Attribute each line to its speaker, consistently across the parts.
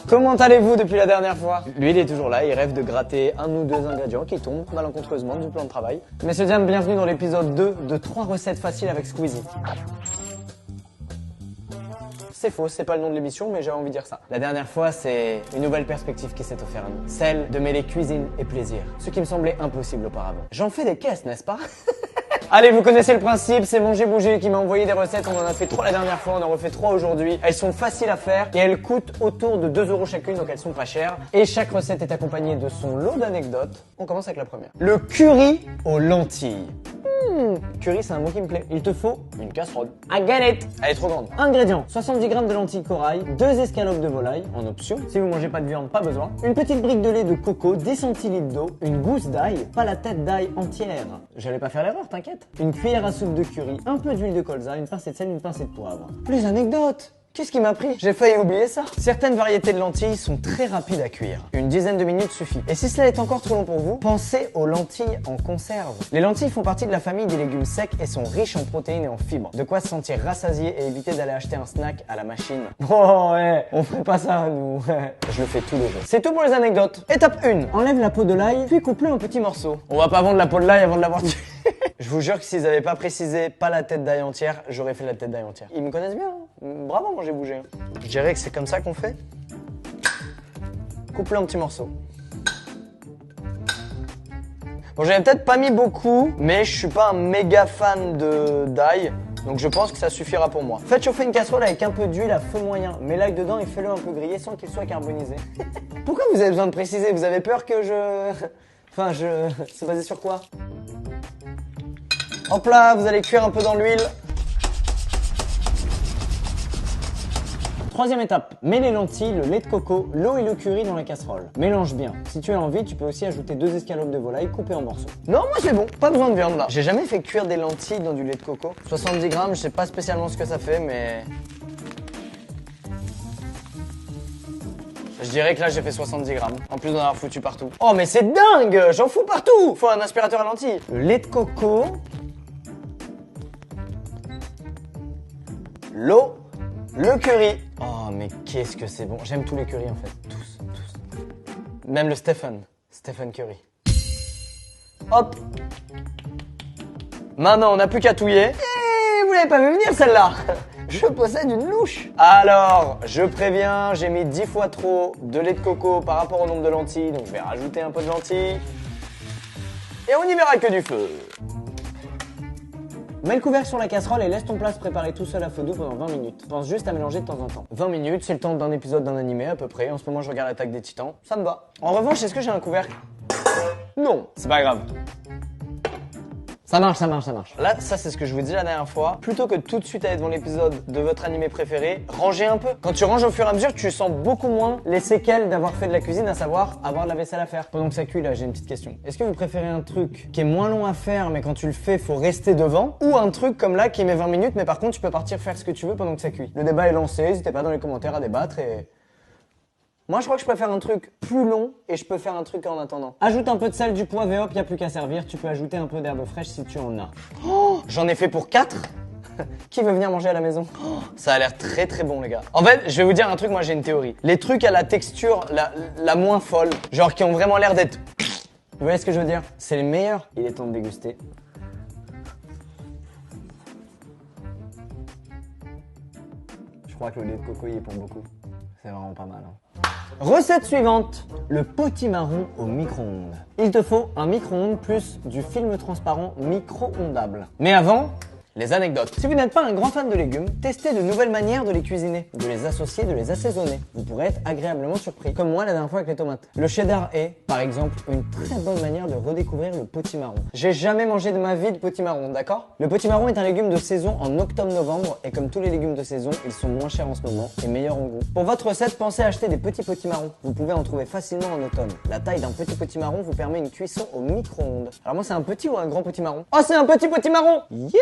Speaker 1: comment allez-vous depuis la dernière fois? Lui, il est toujours là, il rêve de gratter un ou deux ingrédients qui tombent malencontreusement du plan de travail. Messieurs, dames, bienvenue dans l'épisode 2 de 3 recettes faciles avec Squeezie. C'est faux, c'est pas le nom de l'émission, mais j'ai envie de dire ça. La dernière fois, c'est une nouvelle perspective qui s'est offerte à nous. Celle de mêler cuisine et plaisir. Ce qui me semblait impossible auparavant. J'en fais des caisses, n'est-ce pas? Allez, vous connaissez le principe, c'est Manger Bouger qui m'a envoyé des recettes, on en a fait 3 la dernière fois, on en refait 3 aujourd'hui. Elles sont faciles à faire et elles coûtent autour de 2 € chacune, donc elles sont pas chères. Et chaque recette est accompagnée de son lot d'anecdotes. On commence avec la première. Le curry aux lentilles. Curry, c'est un mot qui me plaît. Il te faut une casserole. I get it. Elle est trop grande. Ingrédients. 70 g de lentilles corail, 2 escalopes de volaille, en option. Si vous mangez pas de viande, pas besoin. Une petite brique de lait de coco, 10 centilitres d'eau, une gousse d'ail, pas la tête d'ail entière. J'allais pas faire l'erreur, t'inquiète. Une cuillère à soupe de curry, un peu d'huile de colza, une pincée de sel, une pincée de poivre. Les anecdotes. Qu'est-ce qui m'a pris? J'ai failli oublier ça. Certaines variétés de lentilles sont très rapides à cuire. Une dizaine de minutes suffit. Et si cela est encore trop long pour vous, pensez aux lentilles en conserve. Les lentilles font partie de la famille des légumes secs et sont riches en protéines et en fibres. De quoi se sentir rassasié et éviter d'aller acheter un snack à la machine. Oh ouais, on ferait pas ça nous. Je le fais tous les jours. C'est tout pour les anecdotes. Étape 1. Enlève la peau de l'ail, puis coupe-le en petits morceaux. On va pas vendre la peau de l'ail avant de l'avoir tué. Je vous jure que s'ils avaient pas précisé pas la tête d'ail entière, j'aurais fait la tête d'ail entière. Ils me connaissent bien, hein. Bravo, Manger Bouger. Je dirais que c'est comme ça qu'on fait. Coupe-le en petits morceaux. Bon, j'avais peut-être pas mis beaucoup, mais je suis pas un méga fan d'ail. Donc je pense que ça suffira pour moi. Faites chauffer une casserole avec un peu d'huile à feu moyen. Mets l'ail dedans et fais-le un peu griller sans qu'il soit carbonisé. Pourquoi vous avez besoin de préciser? Vous avez peur que c'est basé sur quoi? Hop là, vous allez cuire un peu dans l'huile. Troisième étape, mets les lentilles, le lait de coco, l'eau et le curry dans la casserole. Mélange bien. Si tu as envie, tu peux aussi ajouter 2 escalopes de volaille coupées en morceaux. Non, moi c'est bon, pas besoin de viande là. J'ai jamais fait cuire des lentilles dans du lait de coco. 70 grammes, je sais pas spécialement ce que ça fait, mais... Je dirais que là j'ai fait 70 grammes. En plus d'en avoir foutu partout. Oh mais c'est dingue, j'en fous partout. Faut un aspirateur à lentilles. Le lait de coco. L'eau. Le curry. Oh mais qu'est-ce que c'est bon. J'aime tous les currys en fait. Tous. Même le Stephen Curry. Hop. Maintenant on n'a plus qu'à touiller. Et vous l'avez pas vu venir celle-là. Je possède une louche. Alors, je préviens, j'ai mis 10 fois trop de lait de coco par rapport au nombre de lentilles. Donc je vais rajouter un peu de lentilles. Et on n'y verra que du feu. Mets le couvercle sur la casserole et laisse ton plat se préparer tout seul à feu doux pendant 20 minutes. Pense juste à mélanger de temps en temps. 20 minutes, c'est le temps d'un épisode d'un animé à peu près. En ce moment, je regarde l'Attaque des Titans. Ça me va. En revanche, est-ce que j'ai un couvercle? Non, c'est pas grave. Ça marche. Là, ça c'est ce que je vous disais la dernière fois. Plutôt que tout de suite aller devant l'épisode de votre animé préféré, rangez un peu. Quand tu ranges au fur et à mesure, tu sens beaucoup moins les séquelles d'avoir fait de la cuisine, à savoir avoir de la vaisselle à faire. Pendant que ça cuit, là, j'ai une petite question. Est-ce que vous préférez un truc qui est moins long à faire, mais quand tu le fais, faut rester devant? Ou un truc comme là qui met 20 minutes, mais par contre, tu peux partir faire ce que tu veux pendant que ça cuit? Le débat est lancé, n'hésitez pas dans les commentaires à débattre et... Moi, je crois que je préfère un truc plus long et je peux faire un truc en attendant. Ajoute un peu de sel, du poivre et hop, y a plus qu'à servir. Tu peux ajouter un peu d'herbe fraîche si tu en as. Oh, j'en ai fait pour 4. Qui veut venir manger à la maison? Oh, ça a l'air très très bon les gars. En fait, je vais vous dire un truc, moi j'ai une théorie. Les trucs à la texture la moins folle, genre qui ont vraiment l'air d'être... Vous voyez ce que je veux dire? C'est les meilleurs. Il est temps de déguster. Je crois que le lait de coco y est pour beaucoup. C'est vraiment pas mal. Hein. Recette suivante, le potimarron au micro-ondes. Il te faut un micro-ondes plus du film transparent micro-ondable. Mais avant, les anecdotes. Si vous n'êtes pas un grand fan de légumes, testez de nouvelles manières de les cuisiner, de les associer, de les assaisonner. Vous pourrez être agréablement surpris, comme moi la dernière fois avec les tomates. Le cheddar est, par exemple, une très bonne manière de redécouvrir le potimarron. J'ai jamais mangé de ma vie de potimarron, d'accord? Le potimarron est un légume de saison en octobre-novembre et comme tous les légumes de saison, ils sont moins chers en ce moment et meilleurs en goût. Pour votre recette, pensez à acheter des petits potimarrons. Vous pouvez en trouver facilement en automne. La taille d'un petit potimarron vous permet une cuisson au micro-ondes. Alors moi c'est un petit ou un grand potimarron? Oh c'est un petit potimarron! Yeah!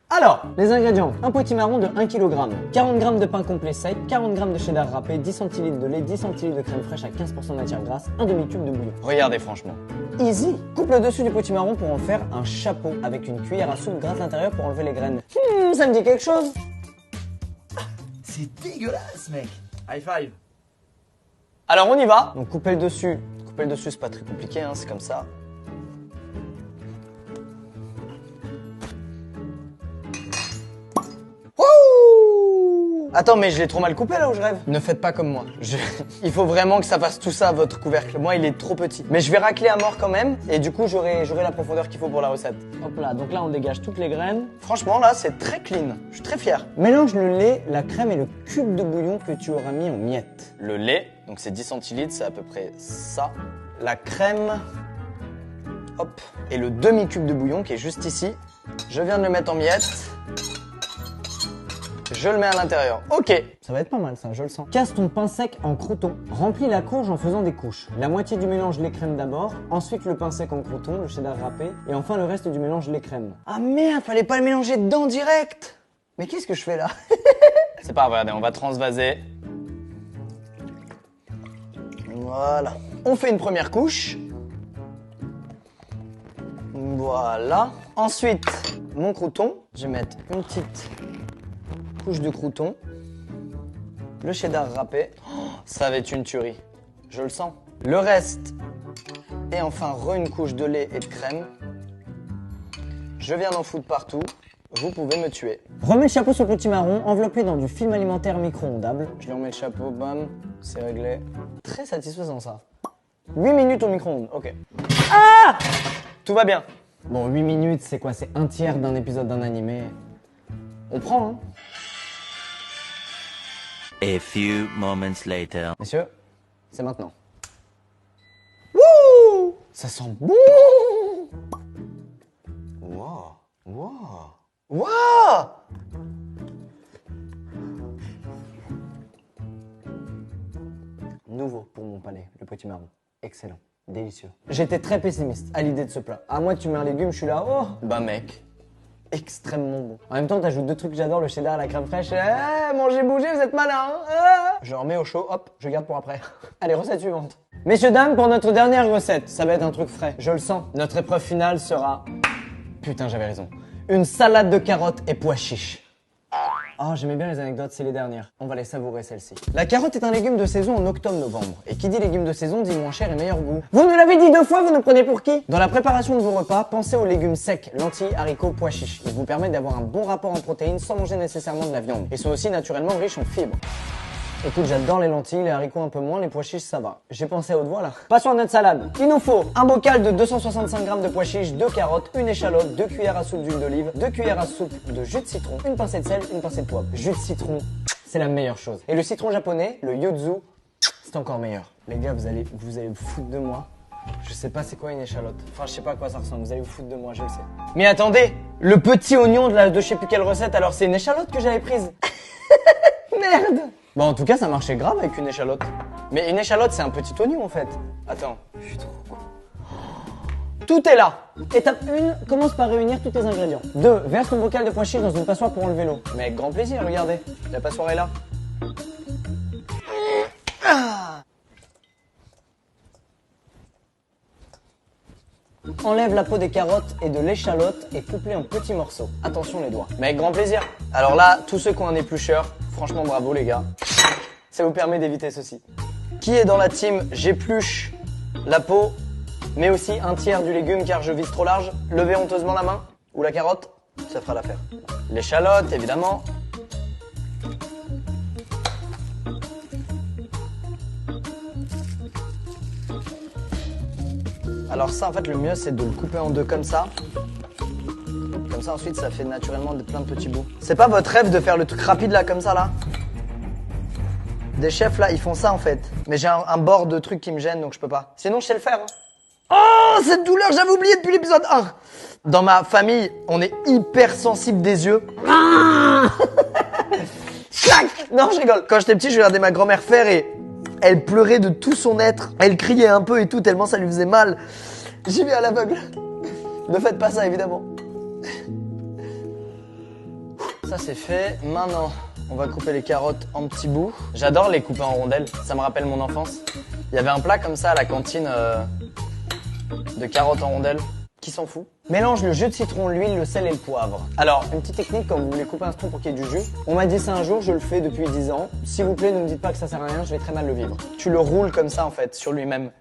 Speaker 1: Alors, les ingrédients, un potimarron de 1 kg, 40 g de pain complet sec, 40 g de cheddar râpé, 10 cl de lait, 10 cl de crème fraîche à 15% de matière grasse, un demi-cube de bouillon. Regardez franchement. Easy. Coupe le dessus du potimarron pour en faire un chapeau. Avec une cuillère à soupe, gratte l'intérieur pour enlever les graines. Ça me dit quelque chose.
Speaker 2: c'est dégueulasse, mec. High five.
Speaker 1: Alors on y va. Donc couper le dessus. Couper le dessus, c'est pas très compliqué, hein, c'est comme ça. Wouh! Attends, mais je l'ai trop mal coupé là où je rêve. Ne faites pas comme moi. Il faut vraiment que ça fasse tout ça, votre couvercle. Moi, il est trop petit. Mais je vais racler à mort quand même. Et du coup, j'aurai la profondeur qu'il faut pour la recette. Hop là, donc là, on dégage toutes les graines. Franchement, là, c'est très clean. Je suis très fier. Mélange le lait, la crème et le cube de bouillon que tu auras mis en miettes. Le lait, donc c'est 10 centilitres, c'est à peu près ça. La crème, hop. Et le demi-cube de bouillon qui est juste ici. Je viens de le mettre en miettes. Je le mets à l'intérieur. Ok. Ça va être pas mal ça, je le sens. Casse ton pain sec en croûtons. Remplis la courge en faisant des couches. La moitié du mélange lait crème d'abord, ensuite le pain sec en croûtons, le cheddar râpé, et enfin le reste du mélange lait crème. Ah merde, fallait pas le mélanger dedans direct. Mais qu'est-ce que je fais là? C'est pas grave, regardez, on va transvaser. Voilà. On fait une première couche. Voilà. Ensuite, mon croûton. Je vais mettre une petite couche de croûton, le cheddar râpé, ça va être une tuerie, je le sens. Le reste, et enfin une couche de lait et de crème. Je viens d'en foutre partout, vous pouvez me tuer. Remets le chapeau sur le potimarron, enveloppé dans du film alimentaire micro-ondable. Je lui remets le chapeau, bam, c'est réglé. Très satisfaisant ça. 8 minutes au micro-ondes, ok. Ah! Tout va bien. Bon, 8 minutes, c'est quoi? C'est un tiers d'un épisode d'un animé. On prend, hein.
Speaker 3: A few moments later.
Speaker 1: Messieurs, c'est maintenant. Wouh! Ça sent bon! Wow! Wow! Wow! Nouveau pour mon palais, le potimarron. Excellent. Délicieux. J'étais très pessimiste à l'idée de ce plat. À moi, tu mets un légume, je suis là, oh! Bah mec, extrêmement bon. En même temps, t'ajoutes deux trucs que j'adore, le cheddar et la crème fraîche. Mangez, bougez, vous êtes malin, hein. Je remets au chaud, hop, je garde pour après. Allez, recette suivante. Messieurs, dames, pour notre dernière recette, ça va être un truc frais, je le sens. Notre épreuve finale sera... Putain, j'avais raison. Une salade de carottes et pois chiches. Oh, j'aimais bien les anecdotes, c'est les dernières. On va les savourer, celles-ci. La carotte est un légume de saison en octobre-novembre. Et qui dit légume de saison dit moins cher et meilleur goût. Vous me l'avez dit 2 fois, vous nous prenez pour qui? Dans la préparation de vos repas, pensez aux légumes secs, lentilles, haricots, pois chiches. Ils vous permettent d'avoir un bon rapport en protéines sans manger nécessairement de la viande. Ils sont aussi naturellement riches en fibres. Écoute, j'adore les lentilles, les haricots un peu moins, les pois chiches ça va. J'ai pensé à haute voix là. Passons à notre salade. Il nous faut un bocal de 265 g de pois chiches, 2 carottes, une échalote, 2 cuillères à soupe d'huile d'olive, 2 cuillères à soupe de jus de citron, une pincée de sel, une pincée de poivre. Jus de citron, c'est la meilleure chose. Et le citron japonais, le yuzu, c'est encore meilleur. Les gars, vous allez vous foutre de moi. Je sais pas c'est quoi une échalote. Enfin, je sais pas à quoi ça ressemble. Vous allez vous foutre de moi, je le sais. Mais attendez, le petit oignon de je sais plus quelle recette, alors c'est une échalote que j'avais prise. Merde. Bon, en tout cas, ça marchait grave avec une échalote. Mais une échalote, c'est un petit oignon en fait. Attends, je suis trop con. Tout est là. Étape 1, commence par réunir tous tes ingrédients. 2, verse ton bocal de pois chiches dans une passoire pour enlever l'eau. Mais avec grand plaisir, regardez. La passoire est là. Ah. Enlève la peau des carottes et de l'échalote et coupe-les en petits morceaux. Attention les doigts. Mais avec grand plaisir. Alors là, tous ceux qui ont un éplucheur, franchement bravo les gars. Ça vous permet d'éviter ceci. Qui est dans la team j'épluche la peau, mais aussi un tiers du légume car je vise trop large? Levez honteusement la main. Ou la carotte, ça fera l'affaire. L'échalote, évidemment. Alors ça, en fait, le mieux, c'est de le couper en deux comme ça. Comme ça, ensuite, ça fait naturellement plein de petits bouts. C'est pas votre rêve de faire le truc rapide, là, comme ça, là? Des chefs, là, ils font ça, en fait. Mais j'ai un bord de truc qui me gêne, donc je peux pas. Sinon, je sais le faire. Hein. Oh, cette douleur, j'avais oublié depuis l'épisode 1. Dans ma famille, on est hyper sensible des yeux. Non, je rigole. Quand j'étais petit, je regardais ma grand-mère faire et elle pleurait de tout son être. Elle criait un peu et tout, tellement ça lui faisait mal. J'y vais à l'aveugle. Ne faites pas ça, évidemment. Ça, c'est fait. Maintenant, on va couper les carottes en petits bouts. J'adore les couper en rondelles. Ça me rappelle mon enfance. Il y avait un plat comme ça à la cantine de carottes en rondelles. Qui s'en fout? Mélange le jus de citron, l'huile, le sel et le poivre. Alors, une petite technique quand vous voulez couper un citron pour qu'il y ait du jus. On m'a dit ça un jour, je le fais depuis 10 ans. S'il vous plaît, ne me dites pas que ça sert à rien, je vais très mal le vivre. Tu le roules comme ça en fait, sur lui-même.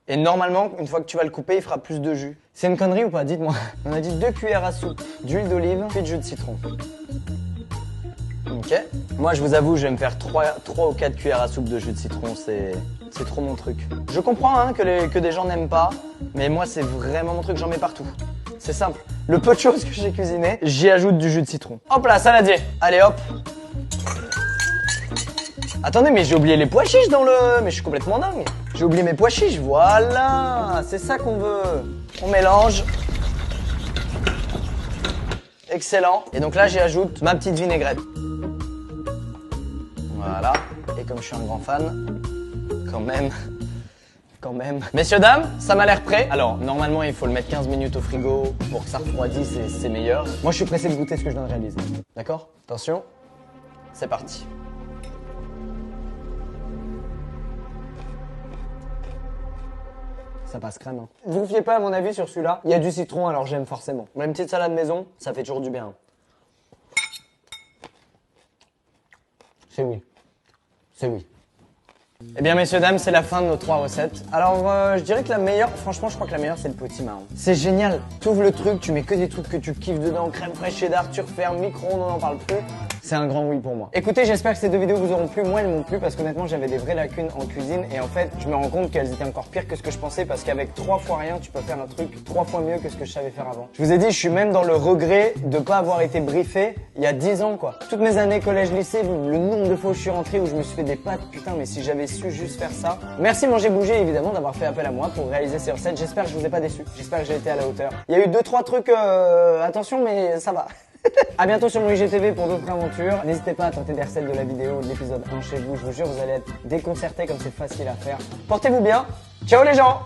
Speaker 1: Et normalement, une fois que tu vas le couper, il fera plus de jus. C'est une connerie ou pas? Dites-moi. On a dit 2 cuillères à soupe d'huile d'olive, puis de jus de citron. Ok. Moi, je vous avoue, je vais me faire 3 ou 4 cuillères à soupe de jus de citron, c'est trop mon truc. Je comprends hein, que des gens n'aiment pas, mais moi, c'est vraiment mon truc, j'en mets partout. C'est simple. Le peu de choses que j'ai cuisiné, j'y ajoute du jus de citron. Hop là, saladier. Allez, hop. Attendez, mais j'ai oublié les pois chiches dans le... Mais je suis complètement dingue. J'ai oublié mes pois chiches, voilà. C'est ça qu'on veut. On mélange. Excellent. Et donc là, j'y ajoute ma petite vinaigrette. Voilà. Et comme je suis un grand fan, quand même... Messieurs, dames, ça m'a l'air prêt. Alors, normalement, il faut le mettre 15 minutes au frigo pour que ça refroidisse et c'est meilleur. Moi, je suis pressé de goûter ce que je viens de réaliser. D'accord? Attention. C'est parti. Ça passe crème. Hein. Vous ne fiez pas à mon avis sur celui-là. Il y a du citron, alors j'aime forcément. Une petite salade maison, ça fait toujours du bien. C'est oui. C'est oui. Eh bien, messieurs, dames, c'est la fin de nos 3 recettes. Alors, je dirais que la meilleure, franchement, je crois que la meilleure, c'est le potimarron. C'est génial. T'ouvres le truc, tu mets que des trucs que tu kiffes dedans, crème fraîche cheddar, tu refermes, micro-ondes, on n'en parle plus. C'est un grand oui pour moi. Écoutez, j'espère que ces 2 vidéos vous auront plu. Moi, elles m'ont plu parce qu'honnêtement, j'avais des vraies lacunes en cuisine et en fait, je me rends compte qu'elles étaient encore pires que ce que je pensais parce qu'avec 3 fois rien, tu peux faire un truc 3 fois mieux que ce que je savais faire avant. Je vous ai dit, je suis même dans le regret de pas avoir été briefé il y a 10 ans, quoi. Toutes mes années collège-lycée, le nombre de fois où je suis rentré où je me suis fait des pâtes, putain, mais si j'avais su juste faire ça. Merci Manger Bouger, évidemment, d'avoir fait appel à moi pour réaliser ces recettes. J'espère que je vous ai pas déçu. J'espère que j'ai été à la hauteur. Il y a eu 2-3 trucs, attention, mais ça va. A bientôt sur mon IGTV pour d'autres aventures. N'hésitez pas à tenter des recettes de la vidéo de l'épisode 1 chez vous. Je vous jure, vous allez être déconcertés comme c'est facile à faire. Portez-vous bien. Ciao les gens!